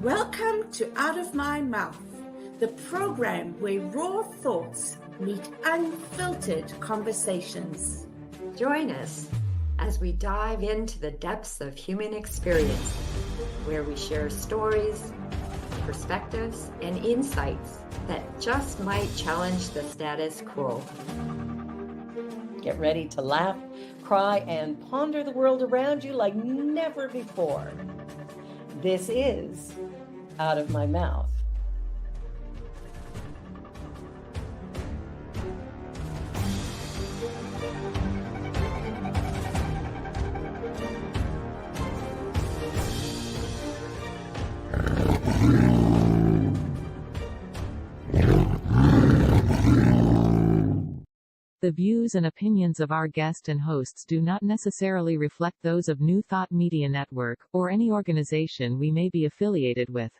Welcome to Out of My Mouth, the program where raw thoughts meet unfiltered conversations. Join us as we dive into the depths of human experience, where we share stories, perspectives, and insights that just might challenge the status quo. Get ready to laugh, cry, and ponder the world around you like never before. This is Out of My Mouth. The views and opinions of our guest and hosts do not necessarily reflect those of New Thought Media Network, or any organization we may be affiliated with.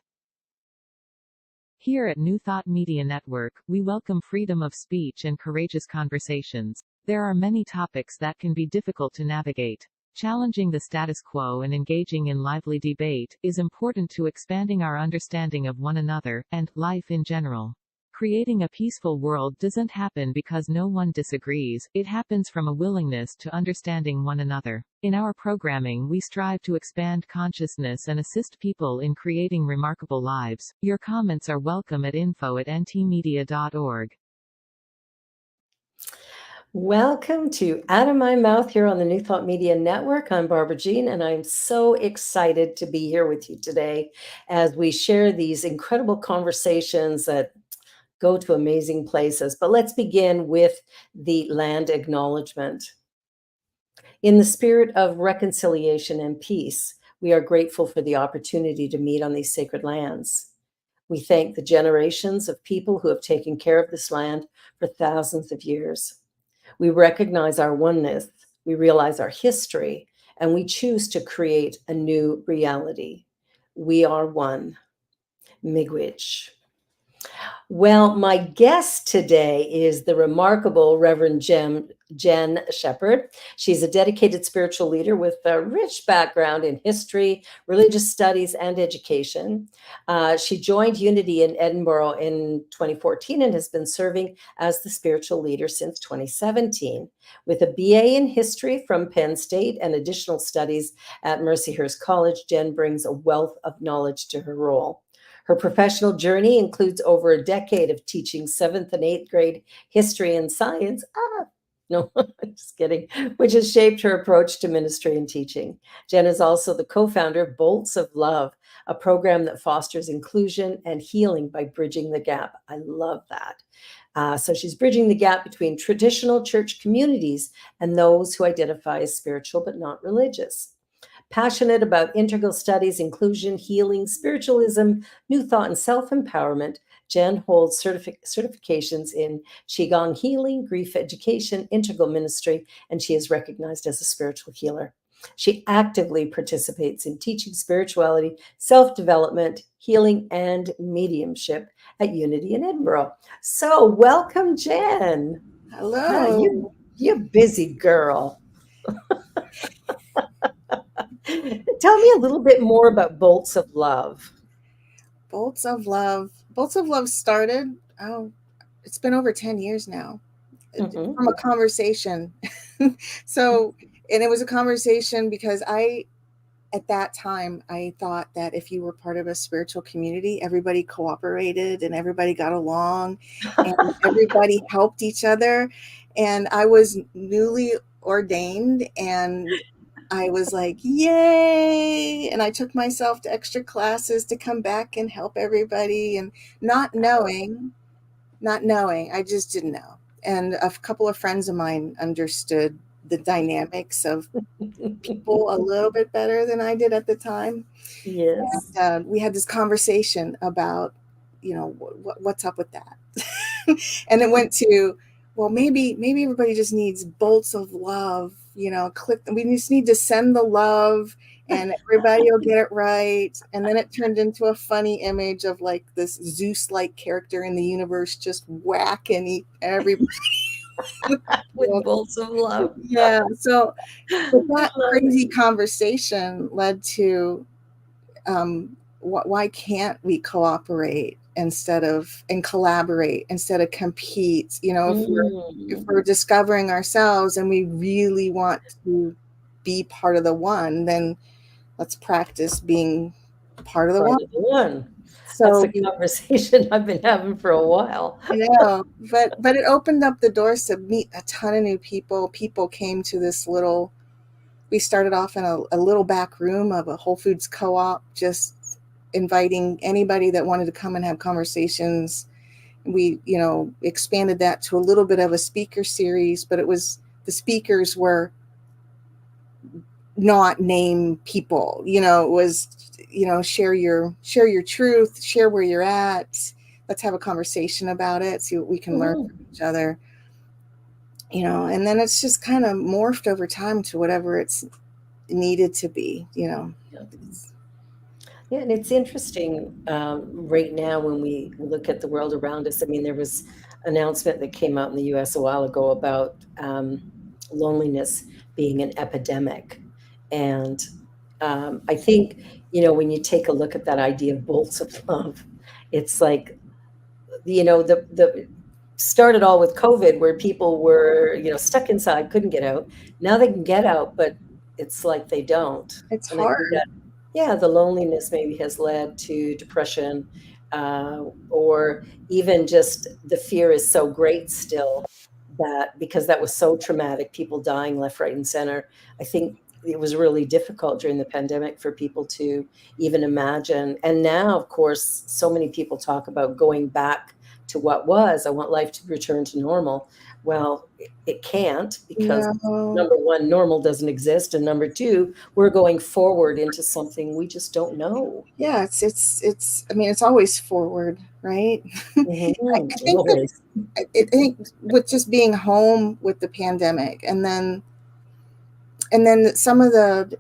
Here at New Thought Media Network, we welcome freedom of speech and courageous conversations. There are many topics that can be difficult to navigate. Challenging the status quo and engaging in lively debate is important to expanding our understanding of one another, and life in general. Creating a peaceful world doesn't happen because no one disagrees, it happens from a willingness to understanding one another. In our programming, we strive to expand consciousness and assist people in creating remarkable lives. Your comments are welcome at info@ntmedia.org. Welcome to Out of My Mouth here on the New Thought Media Network. I'm Barbara Jean, and I'm so excited to be here with you today as we share these incredible conversations that go to amazing places. But let's begin with the land acknowledgement. In the spirit of reconciliation and peace, we are grateful for the opportunity to meet on these sacred lands. We thank the generations of people who have taken care of this land for thousands of years. We recognize our oneness, we realize our history, and we choose to create a new reality. We are one. Miigwech. Well, my guest today is the remarkable Reverend Jenn Shepherd. She's a dedicated spiritual leader with a rich background in history, religious studies, and education. She joined Unity in Edinburgh in 2014 and has been serving as the spiritual leader since 2017. With a BA in history from Penn State and additional studies at Mercyhurst College, Jenn brings a wealth of knowledge to her role. Her professional journey includes over a decade of teaching 7th and 8th grade history and science. No, just kidding, which has shaped her approach to ministry and teaching. Jenn is also the co-founder of Bolts of Love, a program that fosters inclusion and healing by bridging the gap. I love that. So she's bridging the gap between traditional church communities and those who identify as spiritual but not religious. Passionate about integral studies, inclusion, healing, spiritualism, new thought, and self-empowerment, Jenn holds certifications in Qigong healing, grief education, integral ministry, and she is recognized as a spiritual healer. She actively participates in teaching spirituality, self-development, healing, and mediumship at Unity in Edinburgh. So welcome, Jenn. Hello. You busy girl. Tell me a little bit more about Bolts of Love. Bolts of Love. Bolts of Love started, it's been over 10 years now, from a conversation. And it was a conversation because at that time, I thought that if you were part of a spiritual community, everybody cooperated and everybody got along and everybody helped each other. And I was newly ordained and I was like, yay. And I took myself to extra classes to come back and help everybody, and not knowing, I just didn't know. And a couple of friends of mine understood the dynamics of people a little bit better than I did at the time. Yes. And we had this conversation about, what's up with that? And it went to, well, maybe everybody just needs bolts of love, we just need to send the love and everybody will get it right. And then it turned into a funny image of like this Zeus-like character in the universe just whacking everybody with bolts of love. Yeah. So that crazy conversation led to why can't we cooperate and collaborate instead of compete? If we're discovering ourselves and we really want to be part of the one, then let's practice being part of the one. That's So a conversation I've been having for a while. yeah, but it opened up the doors to meet a ton of new people. People came to this little. We started off in a little back room of a Whole Foods co-op, just inviting anybody that wanted to come and have conversations. We, expanded that to a little bit of a speaker series, but the speakers were not name people. It was, share your truth, share where you're at. Let's have a conversation about it, see what we can learn from each other. And then it's just kind of morphed over time to whatever it's needed to be. Yeah, and it's interesting right now when we look at the world around us. I mean, there was an announcement that came out in the US a while ago about loneliness being an epidemic. And I think, when you take a look at that idea of bolts of love, it's like, the started all with COVID, where people were, stuck inside, couldn't get out. Now they can get out, but it's like they don't. It's And I think hard. that, yeah, the loneliness maybe has led to depression, or even just the fear is so great still that because that was so traumatic, people dying left, right, and center. I think it was really difficult during the pandemic for people to even imagine. And now, of course, so many people talk about going back to what was. I want life to return to normal. Well, it can't, because No. number one, normal doesn't exist, and number two, we're going forward into something we just don't know. Yeah, it's. I mean, it's always forward, right? I think Always. I think with just being home with the pandemic, and then some of the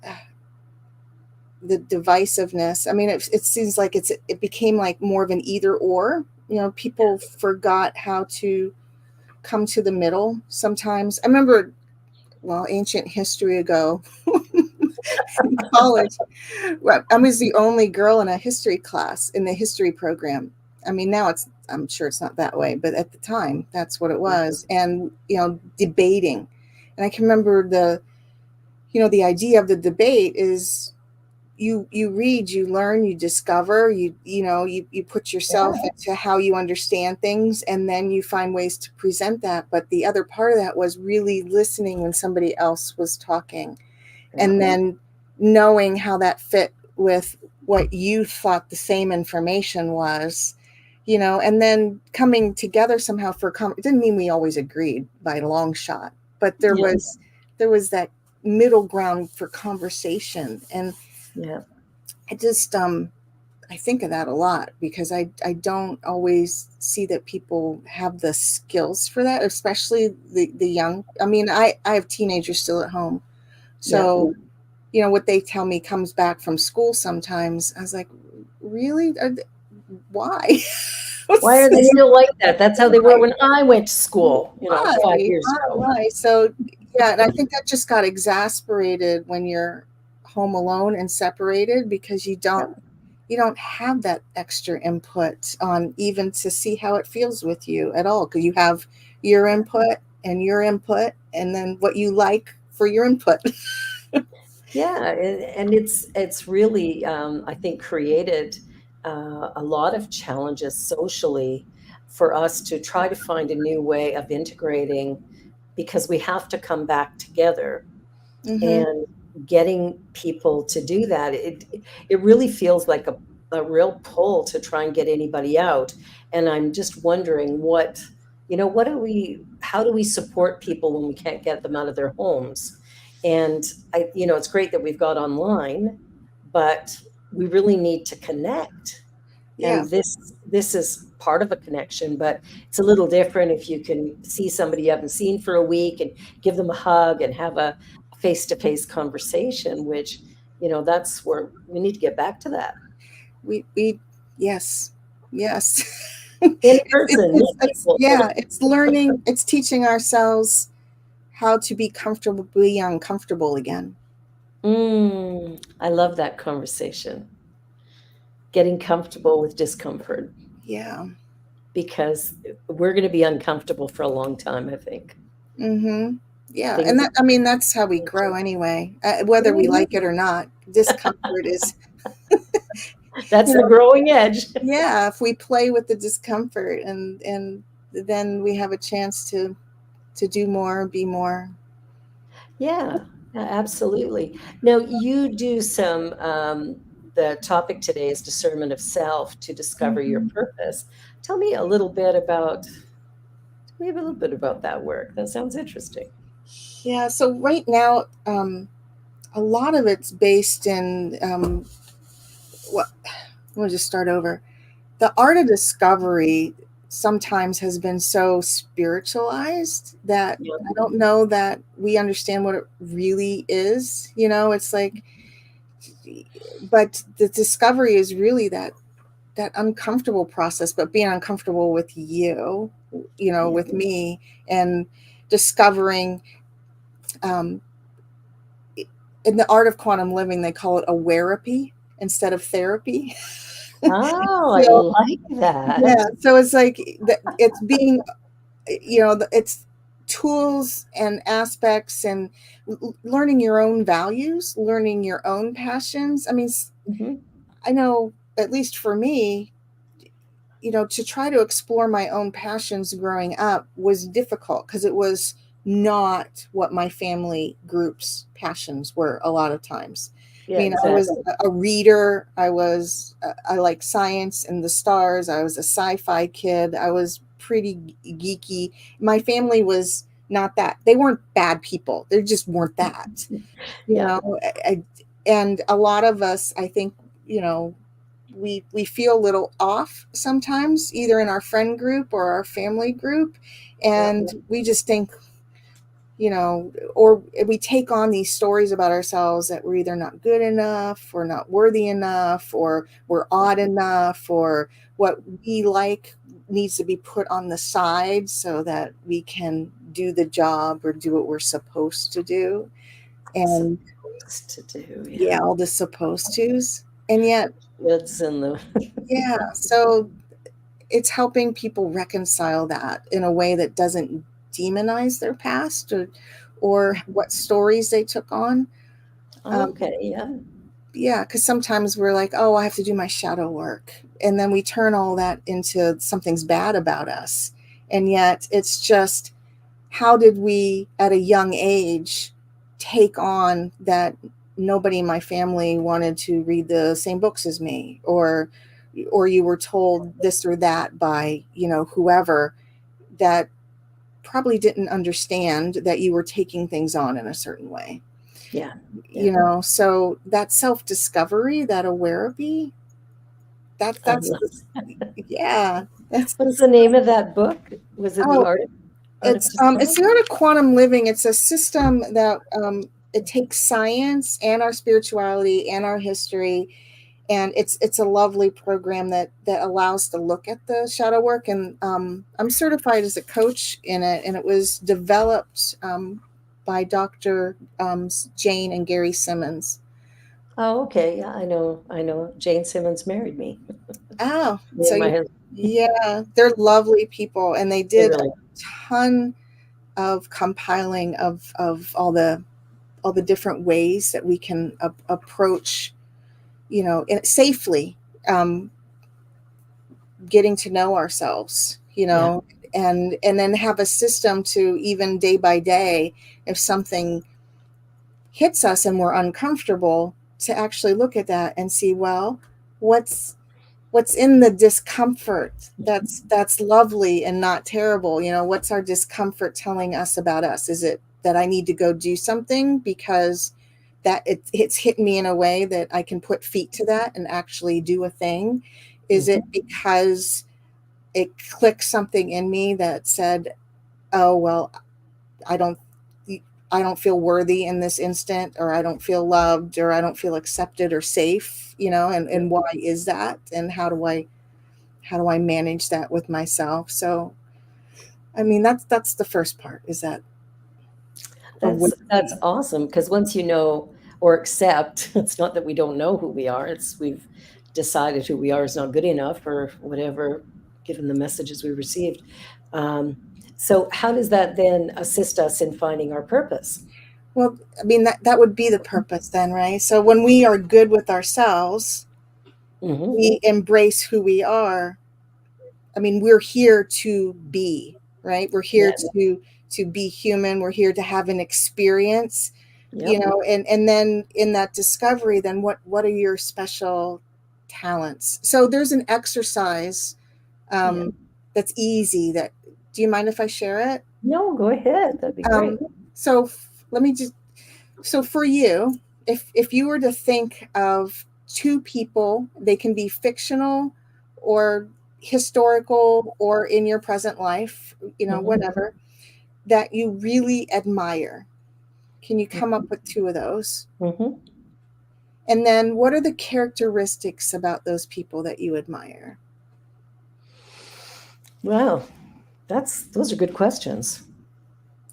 divisiveness. I mean, it seems like it became like more of an either or. People forgot how to come to the middle sometimes. I remember, ancient history ago, in college, I was the only girl in a history class in the history program. I mean, now I'm sure it's not that way, but at the time, that's what it was. And, debating. And I can remember the idea of the debate is you read, you learn, you discover, you put yourself into how you understand things, and then you find ways to present that. But the other part of that was really listening when somebody else was talking, and then knowing how that fit with what you thought the same information was, and then coming together somehow it didn't mean we always agreed by a long shot, but there was that middle ground for conversation. And I just I think of that a lot, because I don't always see that people have the skills for that, especially the young. I mean, I have teenagers still at home, so what they tell me comes back from school sometimes. I was like, really? Why? Why are they still like that? That's how they were when I went to school, 5 years ago. Why? So and I think that just got exasperated when you're home alone and separated, because you don't have that extra input on even to see how it feels with you at all, because you have your input and then what you like for your input. Yeah, and it's really, I think, created a lot of challenges socially for us to try to find a new way of integrating, because we have to come back together. And getting people to do that, it really feels like a real pull to try and get anybody out. And I'm just wondering how do we support people when we can't get them out of their homes? And it's great that we've got online, but we really need to connect. And this is part of a connection, but it's a little different if you can see somebody you haven't seen for a week and give them a hug and have a face-to-face conversation, which, that's where we need to get back to that. We yes. In person. It's learning, it's teaching ourselves how to be comfortable, be uncomfortable again. I love that conversation. getting comfortable with discomfort. Yeah. Because we're going to be uncomfortable for a long time, I think. Mm-hmm. Yeah. Things And that, I mean, that's how we grow anyway, whether we like it or not. Discomfort is, that's you the know, growing edge. yeah, if we play with the discomfort and then we have a chance to do more, be more. Yeah, absolutely. Now, you do some, the topic today is discernment of self to discover your Mhm. purpose. Tell me a little bit about, that work. That sounds interesting. Yeah. So right now, a lot of it's based in what. Let me just start over. The art of discovery sometimes has been so spiritualized that Yeah. I don't know that we understand what it really is. It's like, but the discovery is really that uncomfortable process, but being uncomfortable with you, Yeah. with me, and discovering. Um, in the art of quantum living, they call it awareapy instead of therapy. Oh, I So like yeah, that. so it's like it's being, it's tools and aspects and learning your own values, learning your own passions. I mean, Mhm. I know, at least for me, to try to explore my own passions growing up was difficult because it was not what my family group's passions were a lot of times. I Yeah, mean, I was exactly. a reader. I like science and the stars. I was a sci-fi kid. I was pretty geeky. My family was not that. They weren't bad people. They just weren't that. You Yeah. know, and a lot of us, I think, you know, we feel a little off sometimes, either in our friend group or our family group, Yeah. and we just think, or we take on these stories about ourselves that we're either not good enough or not worthy enough or we're odd enough, or what we like needs to be put on the side so that we can do the job or do what we're supposed to do. And Supposed to do, yeah, yeah. all the supposed tos. And yet, It's in the yeah, so it's helping people reconcile that in a way that doesn't demonize their past or what stories they took on. okay, yeah. Yeah, because sometimes we're like, oh, I have to do my shadow work. And then we turn all that into something's bad about us. And yet it's just, how did we at a young age take on that nobody in my family wanted to read the same books as me, or you were told this or that by, whoever that probably didn't understand that you were taking things on in a certain way. Yeah. Yeah. So that self-discovery, that awareness, I that's love yeah, that's What's the name of that book? Was it The oh, Art of it's Discernment? the art of quantum living. It's a system that it takes science and our spirituality and our history, and it's a lovely program that allows to look at the shadow work. And I'm certified as a coach in it, and it was developed by Dr. Jane and Gary Simmons. Oh, okay. Yeah, I know. Jane Simmons married me. Oh, Me so and my husband. yeah, they're lovely people, and they They did a really ton of compiling of all the different ways that we can approach, safely, um, getting to know ourselves, Yeah. and then have a system to, even day by day, if something hits us and we're uncomfortable, to actually look at that and see, well, what's in the discomfort that's lovely and not terrible. What's our discomfort telling us about us? Is it that I need to go do something because it's hit me in a way that I can put feet to that and actually do a thing? Is it because it clicked something in me that said, oh, well, i don't I don't feel worthy in this instant, or I don't feel loved, or I don't feel accepted or safe, and why is that, and how do I manage that with myself? So, I mean, that's the first part, is that That's awesome because once you know or accept, it's not that we don't know who we are, it's we've decided who we are is not good enough or whatever, given the messages we received. So how does that then assist us in finding our purpose? Well, I mean, that would be the purpose then, right? So when we are good with ourselves, we embrace who we are. I mean, we're here to be, right? We're here to be human. We're here to have an experience, you know, and then in that discovery, then what are your special talents? So there's an exercise that's easy. Do you mind if I share it? No, go ahead. That'd be great. So so for you, if you were to think of two people, they can be fictional or historical or in your present life, you know, whatever, that you really admire. Can you come up with two of those? And then what are the characteristics about those people that you admire? Wow, those are good questions.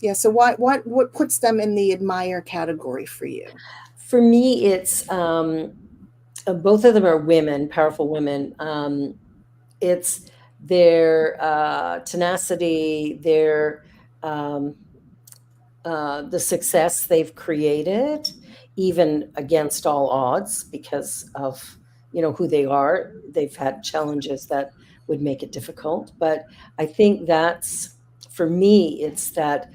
Yeah. So what puts them in the admire category for you? For me, it's both of them are women, powerful women. It's their tenacity, their the success they've created, even against all odds, because of who they are. They've had challenges that would make it difficult. But I think that's, for me, it's that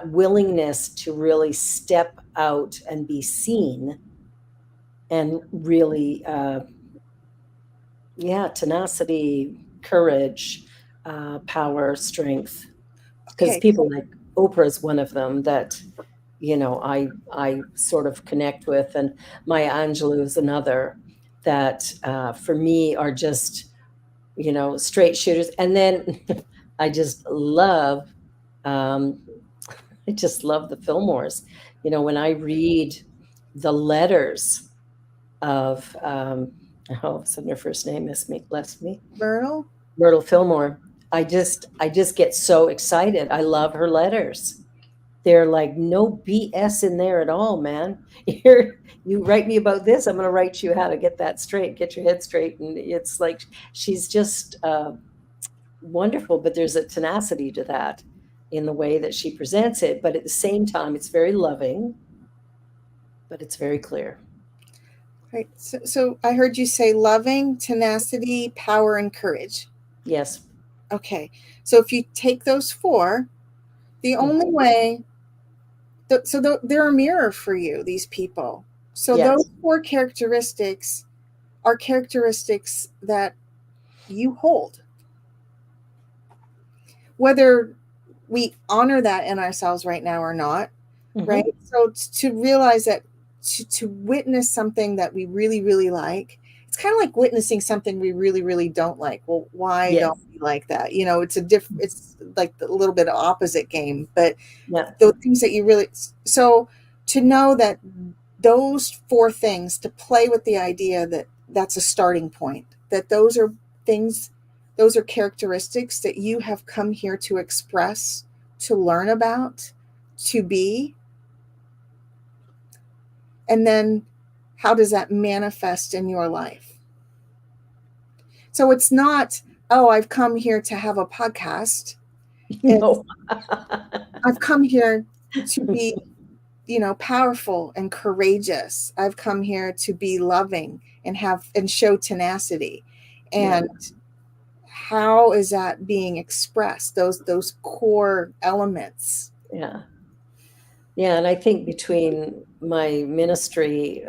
willingness to really step out and be seen, and really tenacity, courage, power, strength. Because people like Oprah is one of them that I sort of connect with, and Maya Angelou is another that for me are just straight shooters. And then I just love the Fillmores. When I read the letters of all of a sudden her first name left me. Myrtle Fillmore. I just get so excited. I love her letters. They're like no BS in there at all, man. You write me about this, I'm going to write you how to get that straight, get your head straight. And it's like she's just wonderful, but there's a tenacity to that in the way that she presents it. But at the same time, it's very loving, but it's very clear. Right. So I heard you say loving, tenacity, power, and courage. Yes. Okay. So if you take those four, the only way, they're a mirror for you, these people. So those four characteristics are characteristics that you hold. Whether we honor that in ourselves right now or not, right? So to realize that to witness something that we really, really like, it's kind of like witnessing something we really, really don't like. Well, why don't we like that? It's like a little bit of opposite game, but the things that you really, so to know that those four things, to play with the idea that that's a starting point, that those are things, those are characteristics that you have come here to express, to learn about, to be. And then how does that manifest in your life? So it's not, oh, I've come here to have a podcast. No. I've come here to be, powerful and courageous. I've come here to be loving and show tenacity. And how is that being expressed? Those core elements. Yeah. And I think between my ministry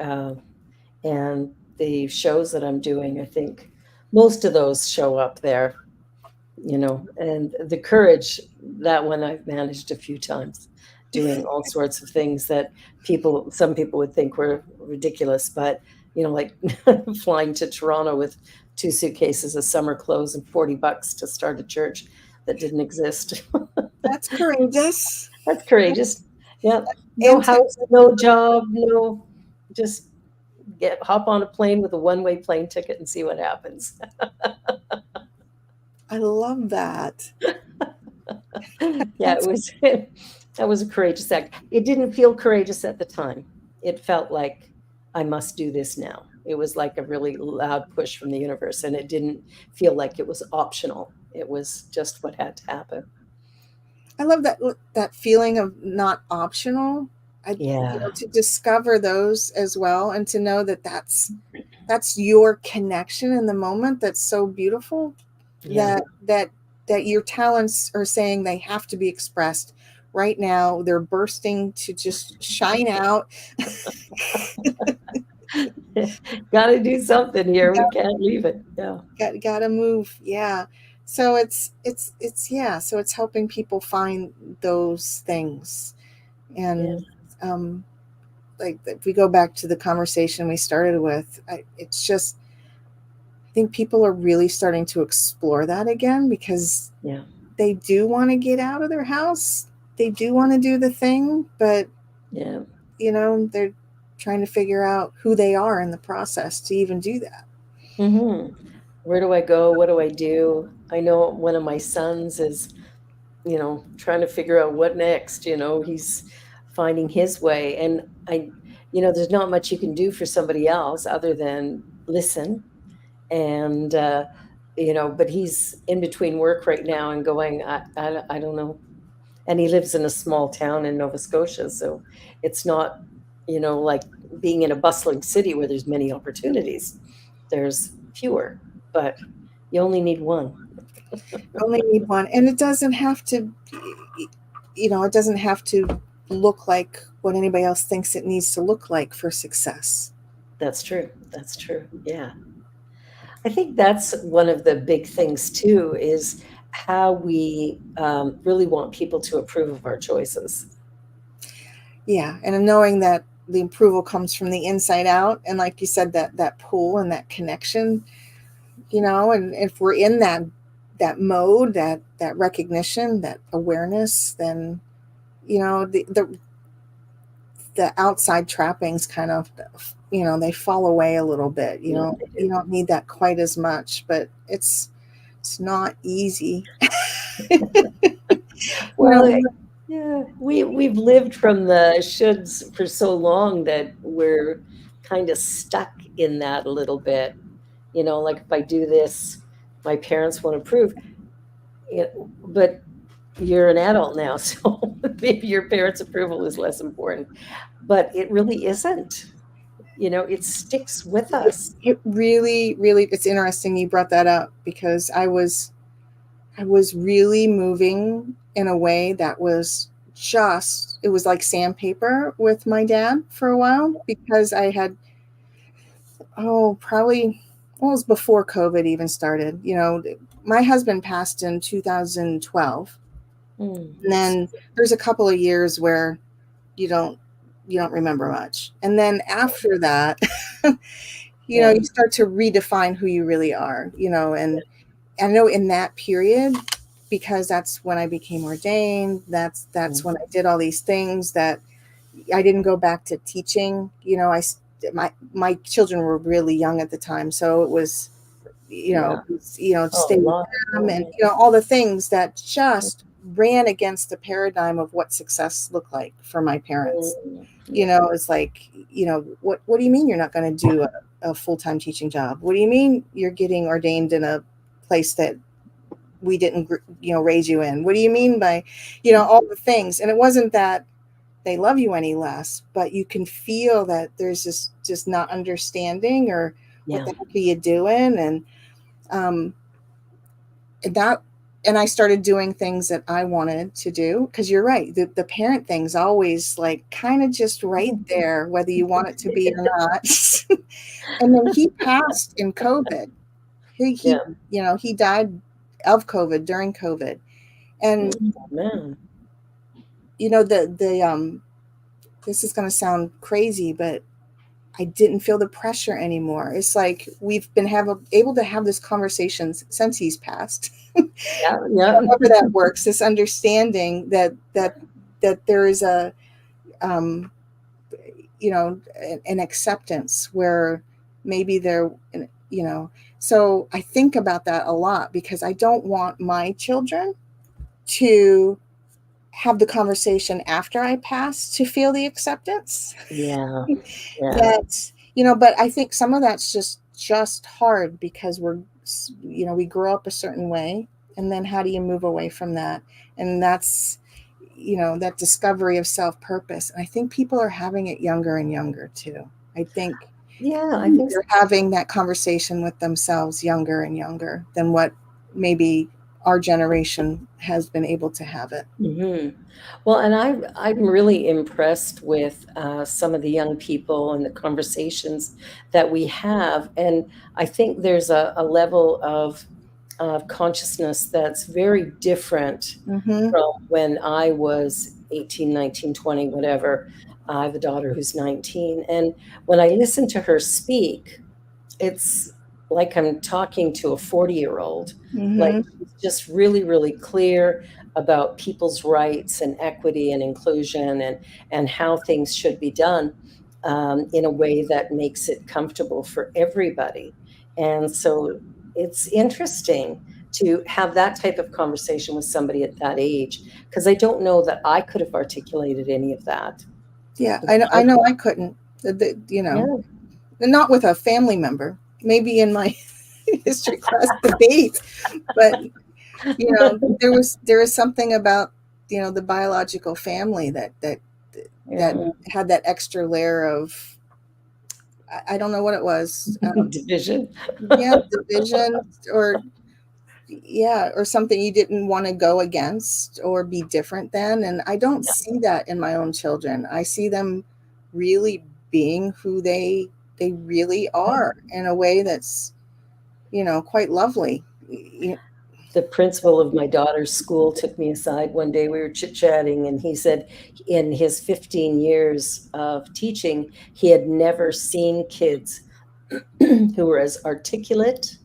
and the shows that I'm doing, I think most of those show up there, and the courage, that one I've managed a few times, doing all sorts of things that some people would think were ridiculous, but, like flying to Toronto with 2 suitcases of summer clothes and $40 to start a church that didn't exist. That's courageous. That's courageous. Yeah. No house, no job, just hop on a plane with a one-way plane ticket and see what happens. I love that. That was a courageous act. It didn't feel courageous at the time. It felt like I must do this now. It was like a really loud push from the universe, and it didn't feel like it was optional. It was just what had to happen. I love that feeling of not optional. Yeah. To discover those as well, and to know that that's your connection in the moment. That's so beautiful. Yeah. That your talents are saying they have to be expressed right now. They're bursting to just shine out. Got to do something here. We can't leave it. Yeah. Gotta move. Yeah. So yeah. So it's helping people find those things. And like if we go back to the conversation we started with, it's just, I think people are really starting to explore that again, because they do want to get out of their house. They do want to do the thing, but they're trying to figure out who they are in the process to even do that. Where do I go? What do I do? I know one of my sons is, trying to figure out what next. He's finding his way. And there's not much you can do for somebody else other than listen. And, but he's in between work right now and going, I don't know. And he lives in a small town in Nova Scotia. So it's not, like being in a bustling city where there's many opportunities. There's fewer, but you only need one. Only need one. And it doesn't have to, it doesn't have to look like what anybody else thinks it needs to look like for success. That's true. That's true. Yeah. I think that's one of the big things too, is how we really want people to approve of our choices. Yeah. And knowing that the approval comes from the inside out. And like you said, that pull and that connection, and if we're in that mode, that recognition, that awareness, then, the outside trappings kind of, they fall away a little bit. You don't need that quite as much, but it's not easy. Well, yeah, we've lived from the shoulds for so long that we're kind of stuck in that a little bit. Like if I do this, my parents won't approve. But you're an adult now, so maybe your parents' approval is less important. But it really isn't. It sticks with us. It really, really, it's interesting you brought that up, because I was really moving in a way that was it was like sandpaper with my dad for a while, because I had, probably, it was before COVID even started. My husband passed in 2012. And then there's a couple of years where you don't remember much. And then after that, you start to redefine who you really are, and I know in that period, because that's when I became ordained. That's when I did all these things, that I didn't go back to teaching. My children were really young at the time. So it was, to stay with them, and, all the things that just ran against the paradigm of what success looked like for my parents. It's like, what do you mean you're not going to do a full-time teaching job? What do you mean you're getting ordained in a place that we didn't, raise you in? What do you mean by, all the things? And it wasn't that they love you any less, but you can feel that there's just not understanding, or what the heck are you doing? And I started doing things that I wanted to do, because you're right. The parent thing's always like kind of just right there, whether you want it to be or not. And then he passed in COVID. He died of COVID, during COVID. And, this is going to sound crazy, but I didn't feel the pressure anymore. It's like we've been able to have this conversation since he's passed. However that works, this understanding that there is an acceptance where maybe there, so I think about that a lot, because I don't want my children to have the conversation after I pass to feel the acceptance. Yeah. That, but I think some of that's just hard because we grow up a certain way, and then how do you move away from that? And that's, that discovery of self-purpose. And I think people are having it younger and younger too. I think I think so. they're having that conversation with themselves younger and younger than what maybe our generation has been able to have it. Mm-hmm. Well, and I'm really impressed with some of the young people and the conversations that we have. And I think there's a level of consciousness that's very different Mm-hmm. from when I was 18, 19, 20, whatever. I have a daughter who's 19. And when I listen to her speak, it's like I'm talking to a 40-year-old. Like, Mm-hmm. she's just really, really clear about people's rights and equity and inclusion, and how things should be done in a way that makes it comfortable for everybody. And so it's interesting to have that type of conversation with somebody at that age, because I don't know that I could have articulated any of that. Yeah, I know I couldn't. Yeah. Not with a family member. Maybe in my history class debate, but there was something about the biological family that Yeah. had that extra layer of, I don't know what it was. Division. Yeah, division, or something you didn't want to go against or be different than. And I don't see that in my own children. I see them really being who they really are in a way that's quite lovely. The principal of my daughter's school took me aside one day. We were chit-chatting, and he said in his 15 years of teaching, he had never seen kids who were as articulate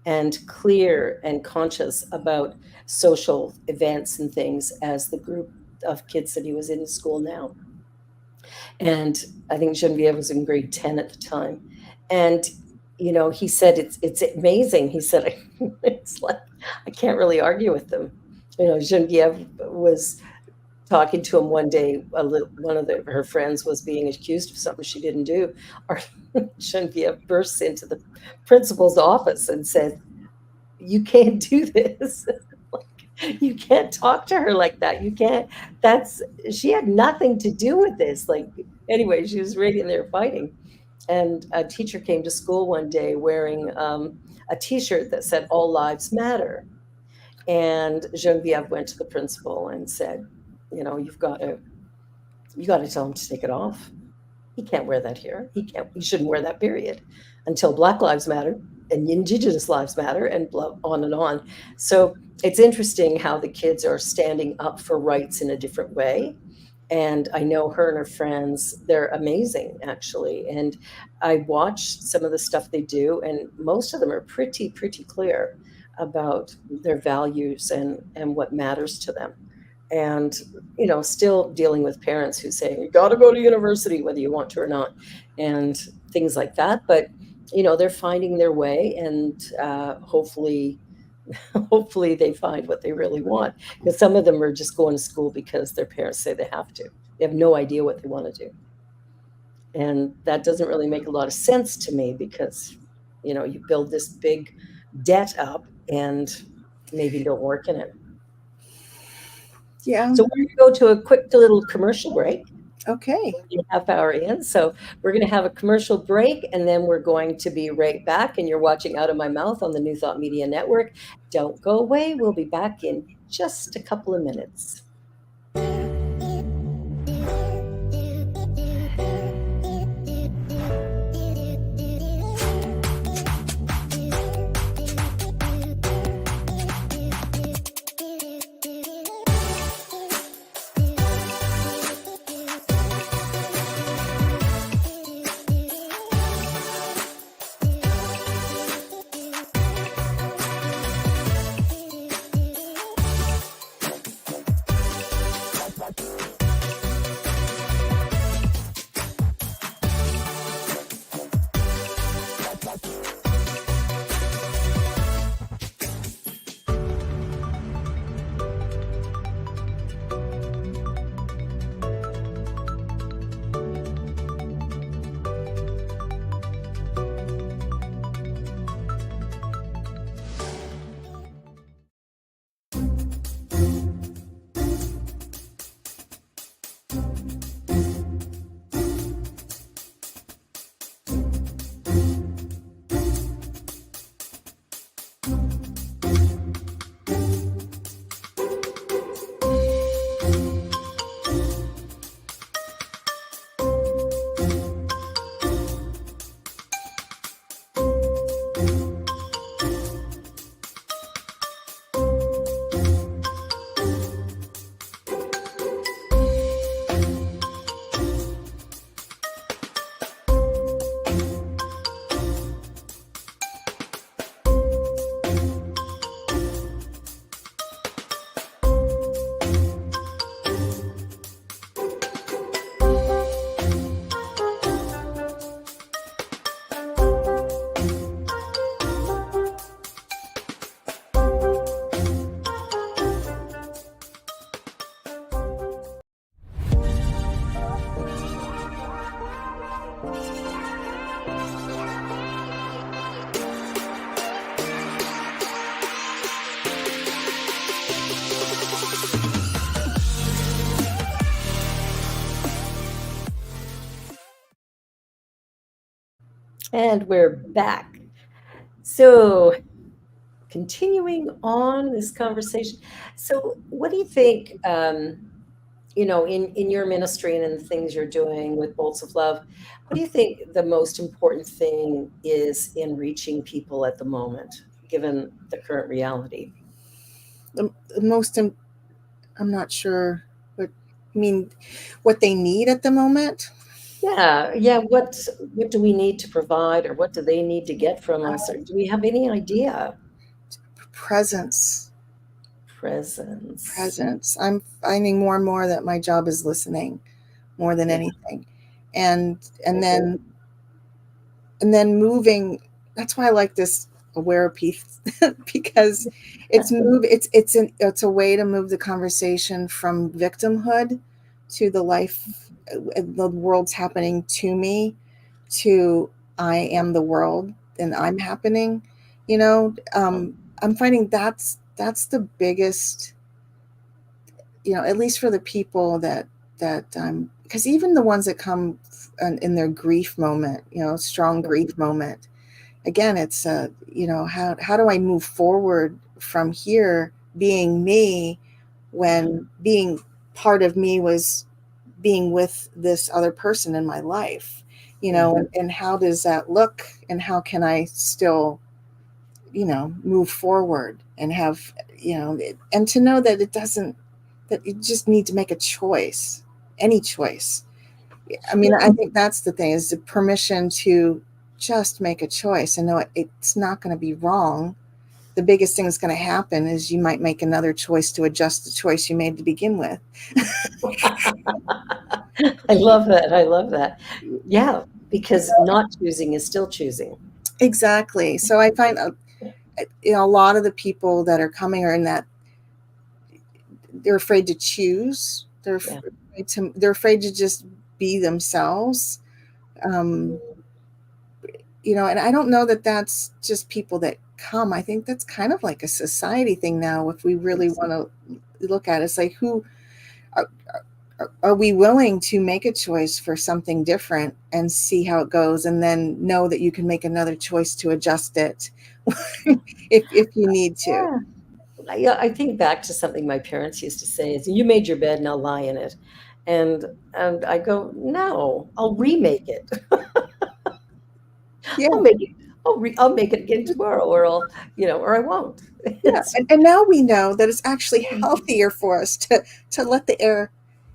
and clear and conscious about social events and things as the group of kids that he was in school now. And I think Genevieve was in grade 10 at the time. And he said it's amazing. He said it's like I can't really argue with them. Genevieve was talking to him one day. One of her friends was being accused of something she didn't do. Or Genevieve bursts into the principal's office and said, "You can't do this. You can't talk to her like that. You can't. She had nothing to do with this." Anyway, she was right in there fighting. And a teacher came to school one day wearing a T-shirt that said "All Lives Matter." And Genevieve went to the principal and said, "You've got to tell him to take it off. He can't wear that here. He shouldn't wear that, period, until Black Lives Matter and Indigenous Lives Matter, and on and on." So it's interesting how the kids are standing up for rights in a different way. And I know her and her friends, they're amazing, actually. And I watch some of the stuff they do, and most of them are pretty clear about their values and what matters to them. And, still dealing with parents who say, "You got to go to university, whether you want to or not," and things like that. But, they're finding their way, and hopefully they find what they really want, because some of them are just going to school because their parents say they have to. They have no idea what they want to do. And that doesn't really make a lot of sense to me, because, you build this big debt up and maybe don't work in it. Yeah. So we're going to go to a quick little commercial break. Okay. Half hour in. So we're going to have a commercial break, and then we're going to be right back. And you're watching Out of My Mouth on the New Thought Media Network. Don't go away. We'll be back in just a couple of minutes. And we're back. So, continuing on this conversation. So, what do you think, in your ministry and in the things you're doing with Bolts of Love, what do you think the most important thing is in reaching people at the moment, given the current reality? The most, I'm not sure, but I mean, what they need at the moment. Yeah. What do we need to provide, or what do they need to get from us? Or do we have any idea? Presence. Presence. I'm finding more and more that my job is listening more than Yeah. anything, and Okay. then moving. That's why I like this aware piece because it's a way to move the conversation from victimhood to the life, the world's happening to me, to I am the world and I'm happening. I'm finding that's the biggest, at least for the people that because even the ones that come in their grief moment, strong grief moment, again, it's how do I move forward from here, being me, when being part of me was being with this other person in my life, and how does that look, and how can I still move forward and have, and to know that that you just need to make a choice, any choice. I mean, I think that's the thing, is the permission to just make a choice and know it's not going to be wrong. The biggest thing that's going to happen is you might make another choice to adjust the choice you made to begin with. I love that. Yeah, because not choosing is still choosing. Exactly. So I find a lot of the people that are coming are in that they're afraid to choose. Yeah. They're afraid to just be themselves. Um, and I don't know that that's just people that come. I think that's kind of like a society thing now. If we really want to look at it, it's like, who are we willing to make a choice for something different and see how it goes, and then know that you can make another choice to adjust it if you need to. Yeah, I think back to something my parents used to say is, you made your bed, now lie in it. And I go, no, I'll remake it. Yeah. I'll make it again tomorrow, or or I won't. Yeah. And now we know that it's actually healthier for us to let the air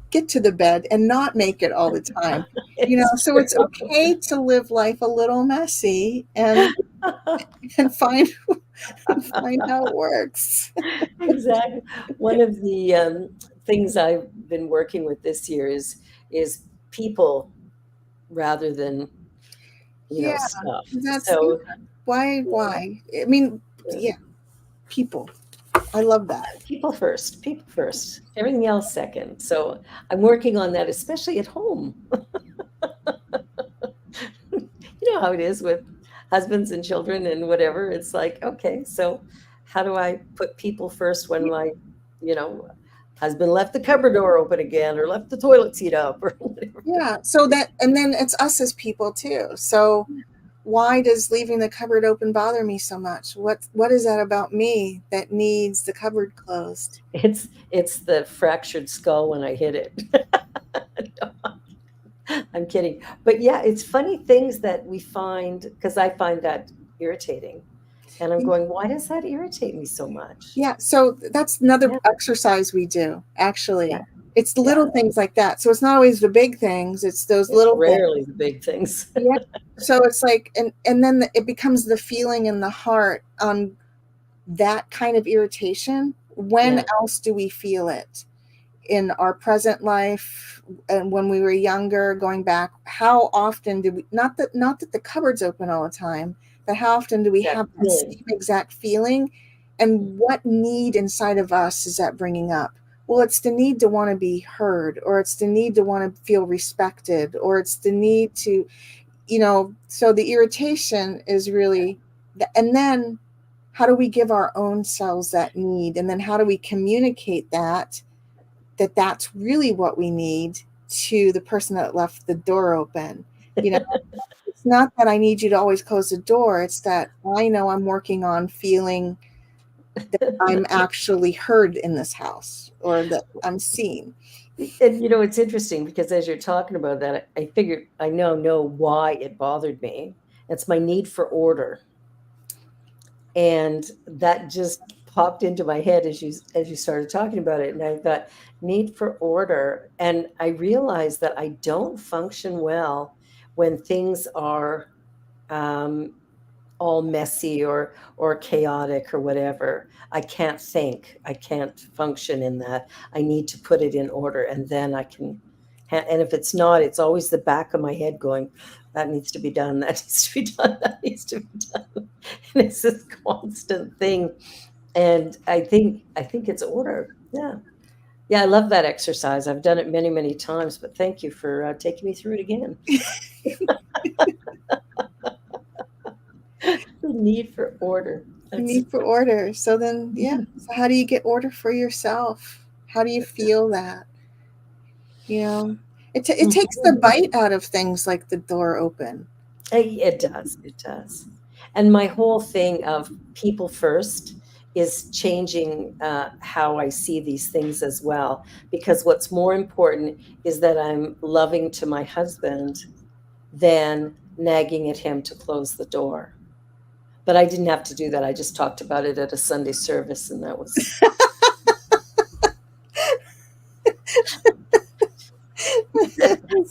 get to the bed and not make it all the time. So true. it's okay to live life a little messy and find how it works. Exactly. One of the things I've been working with this year is people rather than Yeah, stuff. that's So why. I mean, yeah, people. I love that. people first, everything else second. So I'm working on that, especially at home. You know how it is with husbands and children and whatever. It's like, okay, so how do I put people first when my, you know, husband left the cupboard door open again, or left the toilet seat up, or whatever? Yeah. So and then it's us as people too. So why does leaving the cupboard open bother me so much? What is that about me that needs the cupboard closed? It's the fractured skull when I hit it. No, I'm kidding. But yeah, it's funny things that we find, because I find that irritating. And I'm going, why does that irritate me so much? Yeah. So that's another Yeah. exercise we do, actually. Yeah. It's the little things like that. So it's not always the big things. It's those It's little things. rarely the big things. Yeah. So it's like, and then it becomes the feeling in the heart on that kind of irritation. When Yeah. else do we feel it? In our present life, and when we were younger, going back, how often do we, not that the cupboard's open all the time, but how often do we That have that feeling. same exact feeling? And what need inside of us is that bringing up? Well, it's the need to want to be heard, or it's the need to want to feel respected, or it's the need to, so the irritation is really, and then how do we give our own selves that need? And then how do we communicate that's really what we need to the person that left the door open? it's not that I need you to always close the door. It's that I know I'm working on feeling that I'm actually heard in this house, or that I'm seen. And it's interesting because as you're talking about that, I figured I now know why it bothered me. It's my need for order. And that just popped into my head as you started talking about it. And I thought, need for order. And I realized that I don't function well when things are all messy or chaotic or whatever. I can't think. I can't function in that. I need to put it in order, and then I can. And if it's not, it's always the back of my head going, that needs to be done. That needs to be done. That needs to be done. And it's this constant thing. And I think it's order. Yeah. Yeah, I love that exercise. I've done it many, many times, but thank you for taking me through it again. The need for order. The need for order. So then, yeah. So how do you get order for yourself? How do you feel that? It takes the bite out of things like the door open. It does. It does. And my whole thing of people first is changing how I see these things as well. Because what's more important is that I'm loving to my husband than nagging at him to close the door. But I didn't have to do that. I just talked about it at a Sunday service, and that was. He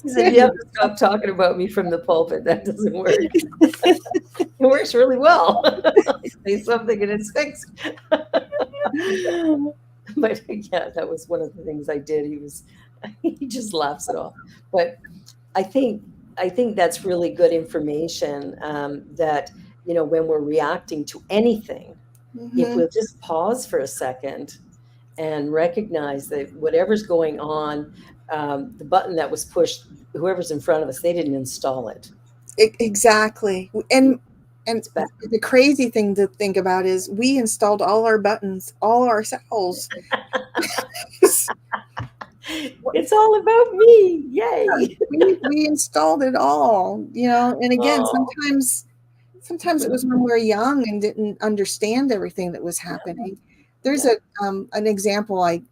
said, "You have to stop talking about me from the pulpit. That doesn't work." It works really well. I say something and it's fixed. But yeah, that was one of the things I did. He just laughs it off. But I think that's really good information, that when we're reacting to anything, if we'll just pause for a second and recognize that whatever's going on, the button that was pushed, whoever's in front of us, they didn't install it. Exactly. And the crazy thing to think about is we installed all our buttons, all ourselves. It's all about me. Yay. We installed it all, and again, sometimes it was when we were young and didn't understand everything that was happening. There's an example I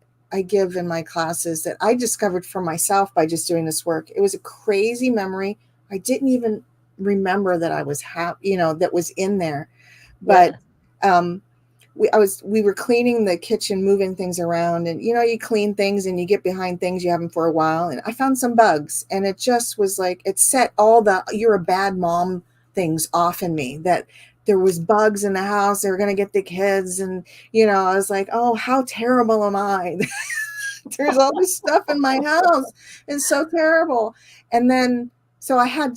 give in my classes that I discovered for myself by just doing this work. It was a crazy memory. I didn't even remember that I was that was in there. But we were cleaning the kitchen, moving things around, and you clean things and you get behind things, you have them for a while, and I found some bugs, and it just was like it set all the "you're a bad mom" things off in me, that there was bugs in the house, they were going to get the kids, and I was like, oh, how terrible am I? There's all this stuff in my house. It's so terrible. And then so I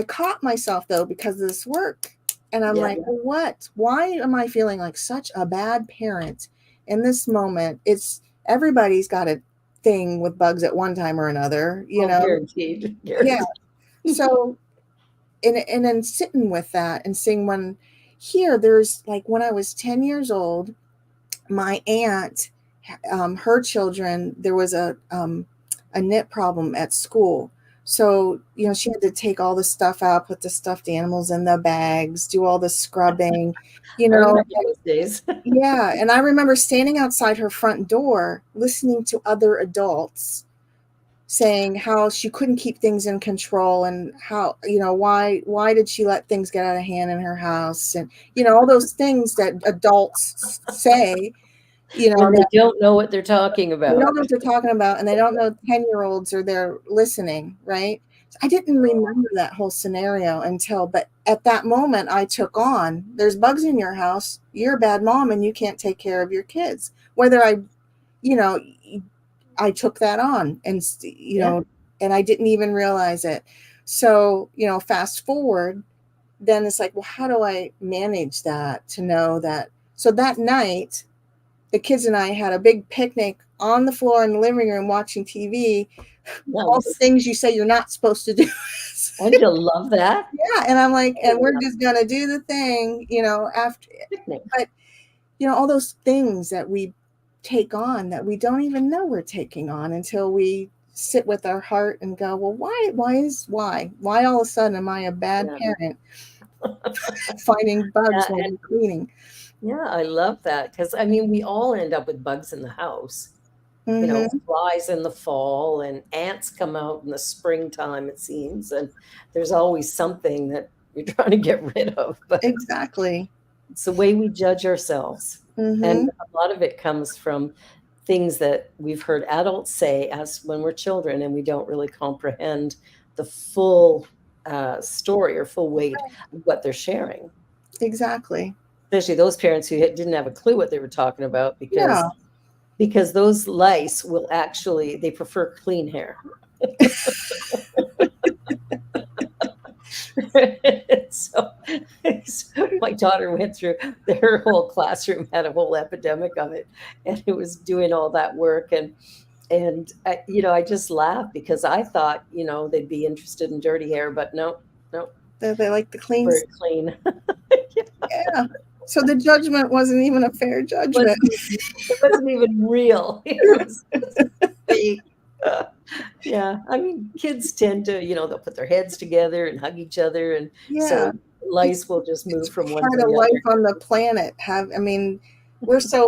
caught myself though because of this work, and I'm like, what? Why am I feeling like such a bad parent in this moment? It's everybody's got a thing with bugs at one time or another, Guaranteed. Yeah. So and then sitting with that and seeing there's like when I was 10 years old, my aunt, her children, there was a knit problem at school. So, she had to take all the stuff out, put the stuffed animals in the bags, do all the scrubbing, those days. Yeah. And I remember standing outside her front door, listening to other adults saying how she couldn't keep things in control, and how, why did she let things get out of hand in her house? And, all those things that adults say, when they don't know what they're talking about. They don't know what they're talking about, and they don't know 10-year-olds are there listening, right? So I didn't remember that whole scenario but at that moment I took on, there's bugs in your house, you're a bad mom and you can't take care of your kids. Whether I took that on, and and I didn't even realize it. So, fast forward, then it's like, well, how do I manage that to know that? So that night, the kids and I had a big picnic on the floor in the living room watching TV. Nice. All the things you say you're not supposed to do. And you'll love that. Yeah. And I'm like, and we're just going to do the thing, after. Picnic. But, all those things that we take on that we don't even know we're taking on until we sit with our heart and go, well, why all of a sudden am I a bad parent finding bugs while we're cleaning? Yeah, I love that, because I mean, we all end up with bugs in the house. You know, flies in the fall and ants come out in the springtime, it seems, and there's always something that we're trying to get rid of. But Exactly. it's the way we judge ourselves. And a lot of it comes from things that we've heard adults say as when we're children, and we don't really comprehend the full story or full weight of what they're sharing. Exactly. Especially those parents who didn't have a clue what they were talking about, Yeah. because those lice will actually, they prefer clean hair. So my daughter went through, her whole classroom had a whole epidemic of it, and it was doing all that work. And you know, I just laughed because I thought, you know, they'd be interested in dirty hair, but no. They like the clean. Very clean. Yeah. So the judgment wasn't even a fair judgment. It wasn't even real. It was fake. Yeah, I mean, kids tend to, you know, they'll put their heads together and hug each other, and so lice will just move from one to the other. Part of life on the planet. I mean,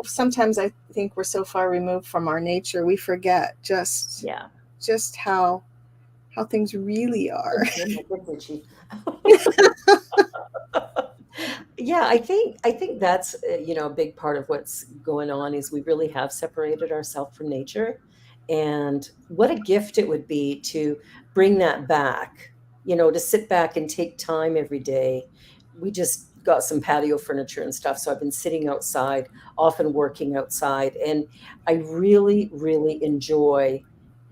sometimes I think we're so far removed from our nature, we forget just how things really are. Yeah, I think that's you know, a big part of what's going on is we really have separated ourselves from nature, and what a gift it would be to bring that back, you know, to sit back and take time every day. We just got some patio furniture and stuff, so I've been sitting outside, often working outside, and I really, really enjoy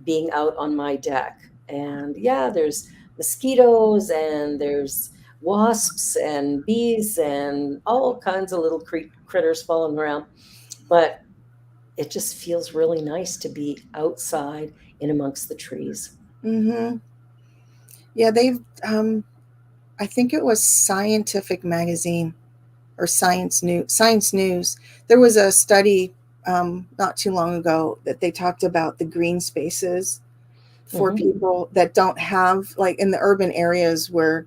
being out on my deck. And yeah, there's mosquitoes and there's wasps and bees and all kinds of little critters falling around, but it just feels really nice to be outside in amongst the trees. Yeah, they've I think it was Scientific Magazine or Science News. There was a study not too long ago that they talked about the green spaces for people that don't have, like in the urban areas where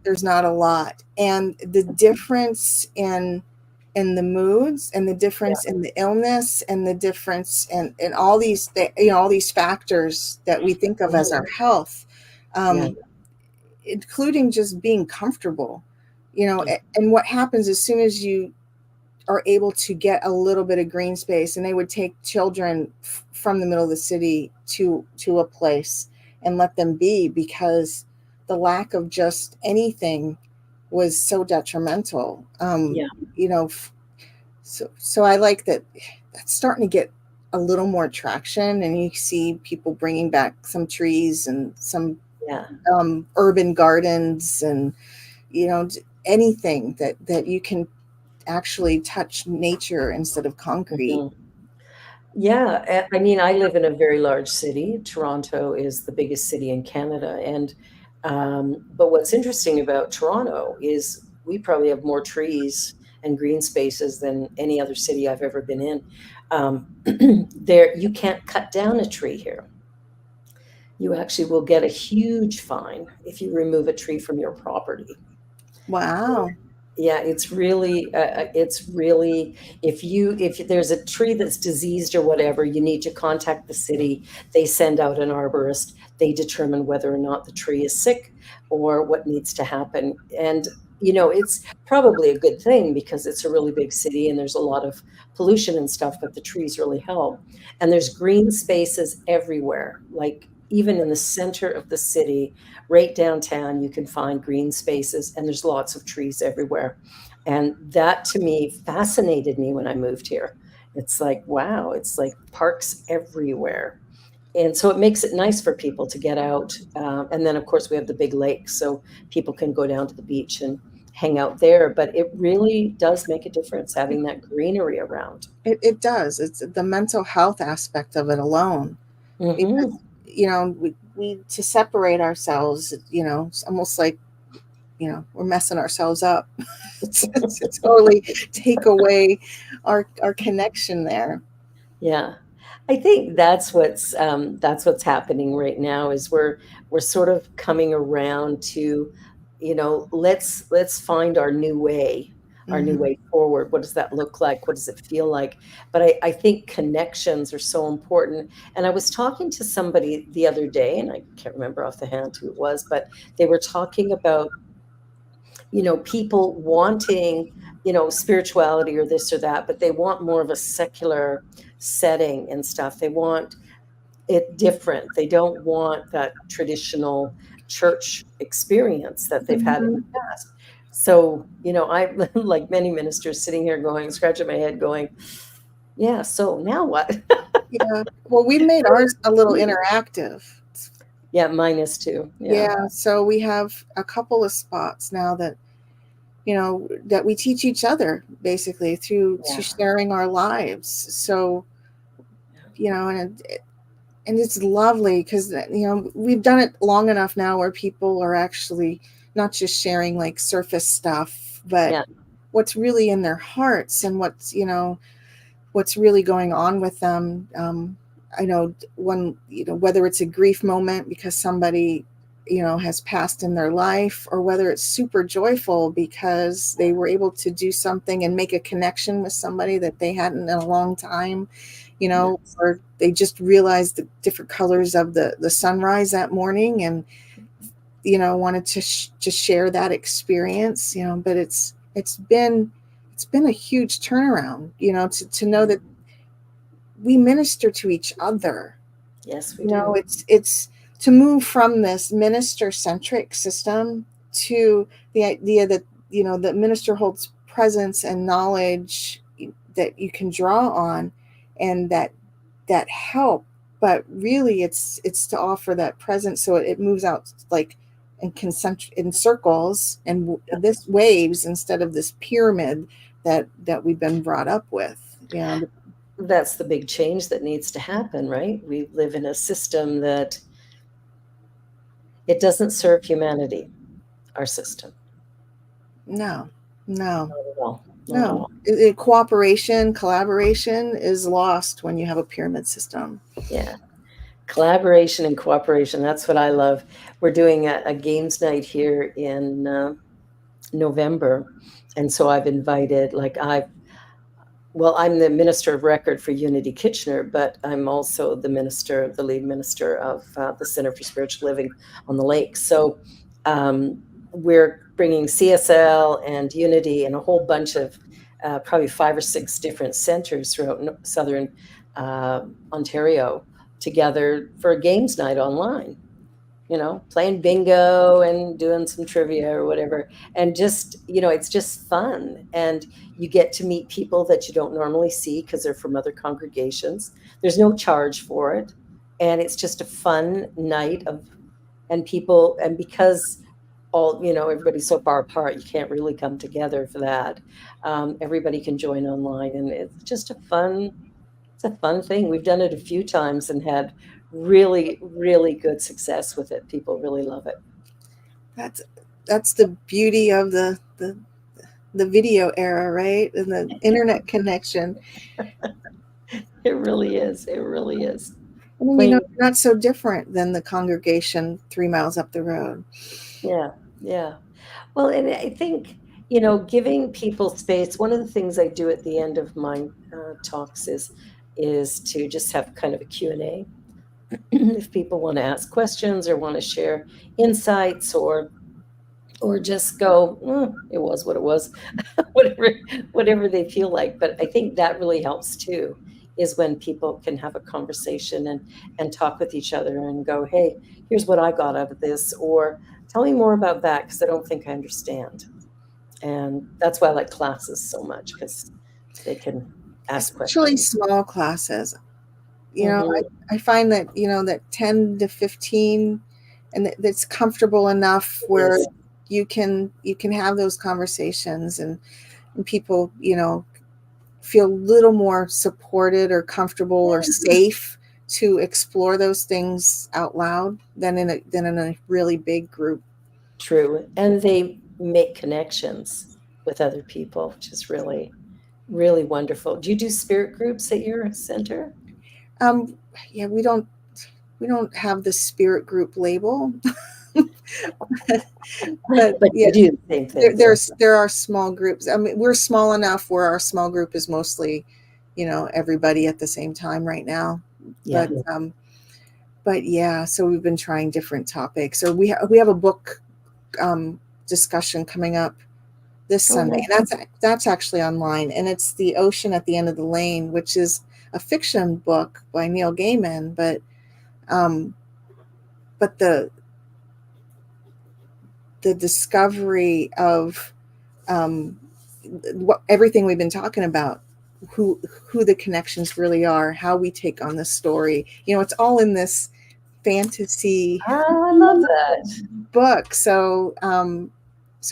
there's not a lot, and the difference in the moods, and the difference in the illness, and the difference in all these you know, all these factors that we think of as our health, including just being comfortable, you know. And what happens as soon as you are able to get a little bit of green space, and they would take children from the middle of the city to a place and let them be, because the lack of just anything was so detrimental. You know, so I like that that's starting to get a little more traction, and you see people bringing back some trees and some urban gardens, and you know, anything that you can actually touch nature instead of concrete. Yeah, I mean, I live in a very large city. Toronto is the biggest city in Canada, and but what's interesting about Toronto is we probably have more trees and green spaces than any other city I've ever been in. There, you can't cut down a tree here. You actually will get a huge fine if you remove a tree from your property. Wow. Yeah, it's really if there's a tree that's diseased or whatever, you need to contact the city. They send out an arborist. They determine whether or not the tree is sick or what needs to happen. And you know, it's probably a good thing because it's a really big city and there's a lot of pollution and stuff, but the trees really help. And there's green spaces everywhere, like even in the center of the city, right downtown, you can find green spaces, and there's lots of trees everywhere. And that to me fascinated me when I moved here. It's like, wow, it's like parks everywhere. And so it makes it nice for people to get out. And then, of course, we have the big lake, so people can go down to the beach and hang out there. But it really does make a difference having that greenery around. It does. It's the mental health aspect of it alone. Because, you know, we to separate ourselves, you know, it's almost like, you know, we're messing ourselves up. It's totally take away our connection there. Yeah. I think that's what's happening right now is we're sort of coming around to, let's find our new Mhm. way forward. What does that look like? What does it feel like? But I think connections are so important. And I was talking to somebody the other day, and I can't remember off the hand who it was, but they were talking about, people wanting, spirituality or this or that, but they want more of a secular setting and stuff. They want it different. They don't want that traditional church experience that they've had in the Mhm. past. So, I'm like many ministers sitting here going, scratching my head, going, yeah, so now what? Yeah. Well, we made So ours a little we- interactive. yeah, mine is too. Yeah. Yeah, so we have a couple of spots now that that we teach each other basically through to Yeah. sharing our lives. So and it's lovely because we've done it long enough now where people are actually not just sharing like surface stuff, but Yeah. what's really in their hearts and what's really going on with them. I know one, whether it's a grief moment because somebody, has passed in their life, or whether it's super joyful because they were able to do something and make a connection with somebody that they hadn't in a long time, Yeah. or they just realized the different colors of the sunrise that morning and, wanted to just share that experience, but it's been a huge turnaround, to know that we minister to each other. Yes, we do. It's to move from this minister centric system to the idea that the minister holds presence and knowledge that you can draw on, and that help. But really, it's to offer that presence so it moves out like in concentric in circles and this waves instead of this pyramid that we've been brought up with. That's the big change that needs to happen, right? We live in a system that it doesn't serve humanity, our system. No, no. Not at all. Not at No, all. cooperation, collaboration is lost when you have a pyramid system. Yeah. Collaboration and cooperation. That's what I love. We're doing a games night here in November. And so I've invited, I'm the minister of record for Unity Kitchener, but I'm also the lead minister of the Center for Spiritual Living on the Lake. So we're bringing CSL and Unity and a whole bunch of probably 5 or 6 different centers throughout southern Ontario together for a games night online. Playing bingo and doing some trivia or whatever. And just, it's just fun. And you get to meet people that you don't normally see because they're from other congregations. There's no charge for it. And it's just a fun night and because everybody's so far apart, you can't really come together for that. Everybody can join online, and it's a fun thing. We've done it a few times and had really, really good success with it. People really love it. That's the beauty of the video era, right? And the internet connection. It really is. It really is. I mean, Plain, not so different than the congregation 3 miles up the road. yeah, yeah. Well, and I think, giving people space. One of the things I do at the end of my talks is to just have kind of a Q&A. If people want to ask questions or want to share insights or just go, it was what it was, whatever they feel like. But I think that really helps too, is when people can have a conversation and talk with each other and go, hey, here's what I got out of this, or tell me more about that because I don't think I understand. And that's why I like classes so much, because they can ask Especially questions. small classes. Mhm. I find that, that 10 to 15 and that's comfortable enough It where is. you can have those conversations and people, feel a little more supported or comfortable or safe to explore those things out loud than in a really big group. True. And they make connections with other people, which is really, really wonderful. Do you do spirit groups at your center? Yeah, we don't have the spirit group label, but But yeah, you do the same thing. there are small groups. I mean, we're small enough where our small group is mostly, everybody at the same time right now. Yeah. But yeah, so we've been trying different topics, or we have a book discussion coming up this Sunday, and that's actually online, and it's The Ocean at the End of the Lane, which is a fiction book by Neil Gaiman, but the discovery of everything we've been talking about, who the connections really are, how we take on the story, it's all in this fantasy I love that book. So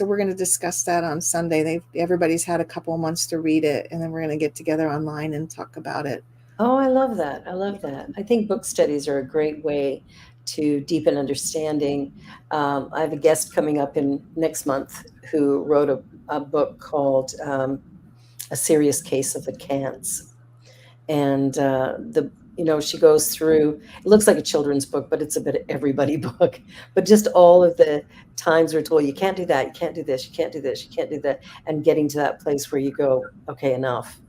we're going to discuss that on Sunday. Everybody's had a couple of months to read it, and then we're going to get together online and talk about it. Oh, I love that. I love that. I think book studies are a great way to deepen understanding. I have a guest coming up in next month who wrote a book called A Serious Case of the Cants. And she goes through, it looks like a children's book, but it's a bit of everybody book. But just all of the times we're told, you can't do that, you can't do this, you can't do this, you can't do that. And getting to that place where you go, okay, enough.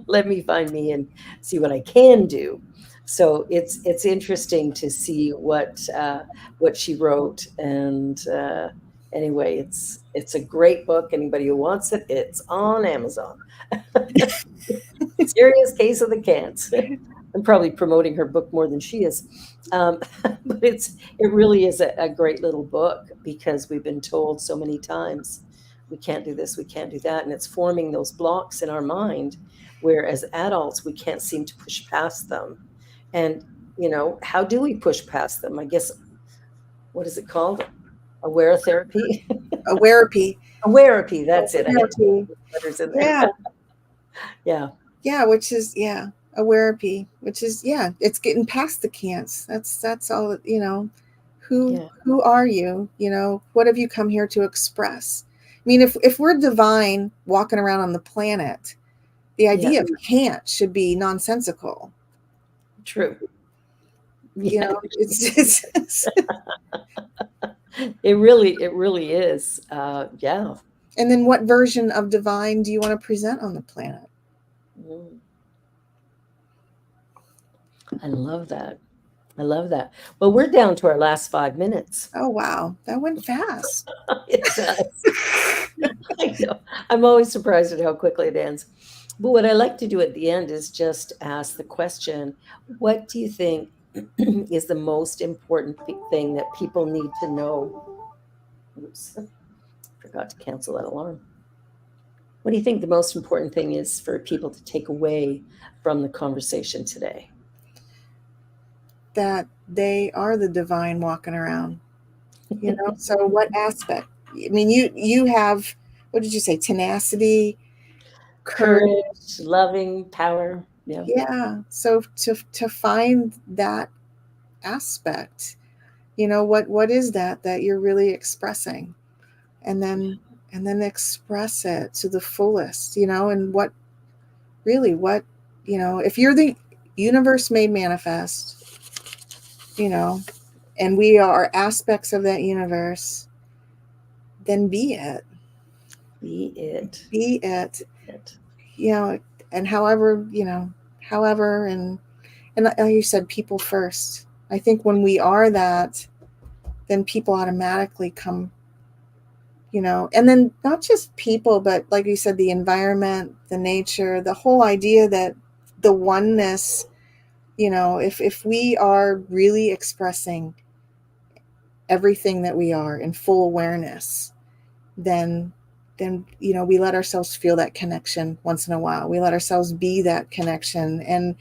Let me find me and see what I can do. So it's interesting to see what she wrote. And anyway, it's a great book. Anybody who wants it, it's on Amazon. Serious Case of the Cants. I'm probably promoting her book more than she is. But it really is a great little book, because we've been told so many times, we can't do this, we can't do that. And it's forming those blocks in our mind, where as adults, we can't seem to push past them. And, how do we push past them? I guess, what is it called? Aware therapy? Awareapy. Awareapy, that's it. Awareapy. Letters in there. Yeah. Yeah, which is, awareapy, which is, it's getting past the can'ts. That's all, who are you? What have you come here to express? I mean, if we're divine walking around on the planet, the idea of can't should be nonsensical. True. It's it really is. Yeah. And then what version of divine do you want to present on the planet? I love that. Well, we're down to our last 5 minutes. Oh, wow. That went fast. It does. I know. I'm always surprised at how quickly it ends. But what I like to do at the end is just ask the question, what do you think is the most important thing that people need to know? Oops, forgot to cancel that alarm. What do you think the most important thing is for people to take away from the conversation today? That they are the divine walking around, So what aspect? I mean, you have, what did you say? Tenacity, courage, loving, power. Yeah. So to find that aspect, what is that you're really expressing, and then express it to the fullest, and what, if you're the universe made manifest, and we are aspects of that universe, then be it. And however, and like you said, people first. I think when we are that, then people automatically come, and then not just people, but like you said, the environment, the nature, the whole idea that the oneness, if we are really expressing everything that we are in full awareness, then we let ourselves feel that connection once in a while. We let ourselves be that connection, and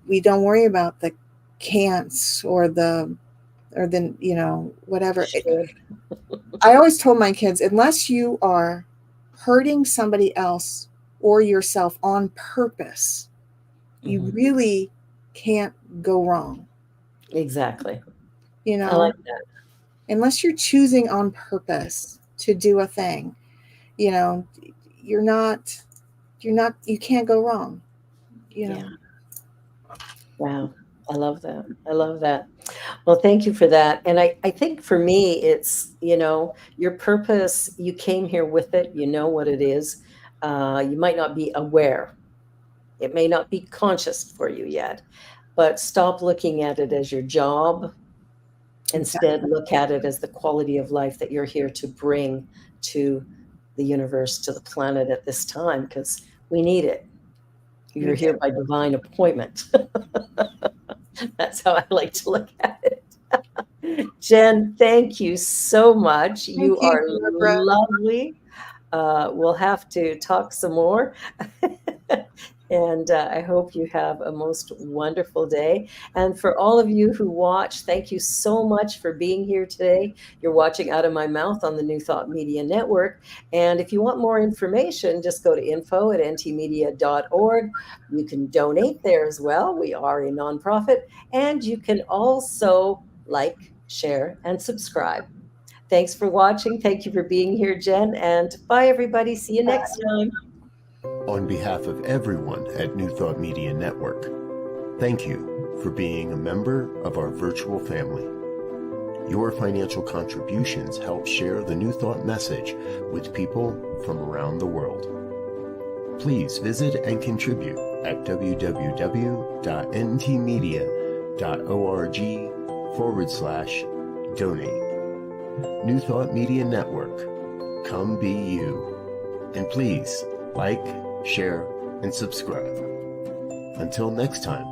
we don't worry about the can'ts or the whatever. I always told my kids, unless you are hurting somebody else or yourself on purpose, you really can't go wrong. Exactly. I like that. Unless you're choosing on purpose to do a thing, you can't go wrong. Wow. I love that. I love that. Well, thank you for that. And I think for me, it's, your purpose, you came here with it, you know what it is. You might not be aware. It may not be conscious for you yet, but stop looking at it as your job. Instead, Exactly. look at it as the quality of life that you're here to bring to the universe, to the planet at this time, because we need it. You're We here do. by divine appointment. That's how I like to look at it. Jenn, thank you so much. Thank You you, are Barbara. lovely. We'll have to talk some more. And I hope you have a most wonderful day. And for all of you who watch, thank you so much for being here today. You're watching Out of My Mouth on the New Thought Media Network. And if you want more information, just go to info@ntmedia.org. You can donate there as well. We are a nonprofit. And you can also like, share, and subscribe. Thanks for watching. Thank you for being here, Jenn. And bye, everybody. See you next time. On behalf of everyone at New Thought Media Network, thank you for being a member of our virtual family. Your financial contributions help share the New Thought message with people from around the world. Please visit and contribute at www.ntmedia.org/donate. New Thought Media Network, come be you. And please like, share, and subscribe. Until next time.